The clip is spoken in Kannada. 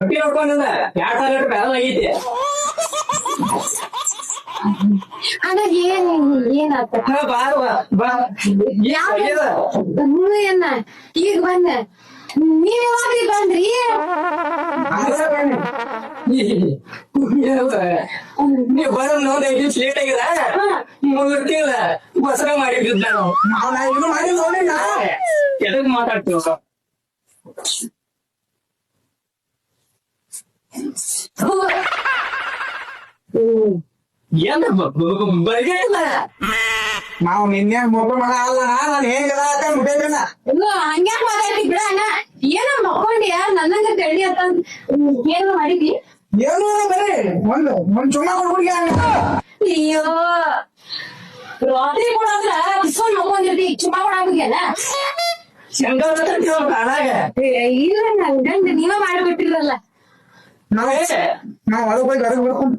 ಹೊಟ್ಟಿ ನೋಡ್ಕೊಂಡಿಲ್ಲ 2,000 ರೂಪಾಯಿ ಎಲ್ಲ ಆಗೈತಿ. ಅಣ್ಣ ಏನಾತ ಏನ ಈಗ ಬಂದ ನೀವ್ ಯಾವಾಗ ಬಂದ್ರಿ? ನೀವು ಬರೋ ನೋಡಿ ಲೇಟ್ ಆಗಿದ 3 ತಿಂಗಳ ಬಸರ ಮಾಡಿದ್ದು ನಾವು ಮಾಡಿ ನೋಡಿಲ್ಲ ಎದಕ್ ಮಾತಾಡ್ತೀವ ಏನ ಬಗೆ ಇಲ್ಲ. ನಾವು ನಿನ್ನೆ ಮೊಬೈಲ್ ಮಗ ಅಲ್ಲ ನಾನು ಹೇಗಿಲ್ಲ ಹಂಗ್ಯಾಕ ಮಾತಾಡ್ತಿ ಬಿಡ ಅಣ್ಣ. ಏನೋ ಮಕ್ಕೊಂಡ್ಯಾ ನನ್ನಂಗ ತೆಳಿ ಅಂತ ಏನು ಮಾಡಿದ್ವಿ? ಏನು ಬರೀ ಒಂದ್ ಚುಮ್ಮ ಕೊಡ್ಬಿಡಿ. ಅಯ್ಯೋ ರಾತ್ರಿ ಕೊಡಂದ್ರ ಕಿಸ್ಕೊಂಡ್ ಮಕ್ಕೊಂಡಿರ್ತಿ ಚುಮ್ಮ ಕೊಡಾಬಿದ್ಯಲ್ಲ. ಕಾಣಾಗ ಇಲ್ಲ ನನ್ ಗಂಡ ನೀವ ಮಾಡ್ಬಿಟ್ಟಿರಲ್ಲ. ನಾವು ಹೊರಗೆ ಹೋಗಿ ಹೊರಗೆ ಬಿಡ್ಕೊಂಡು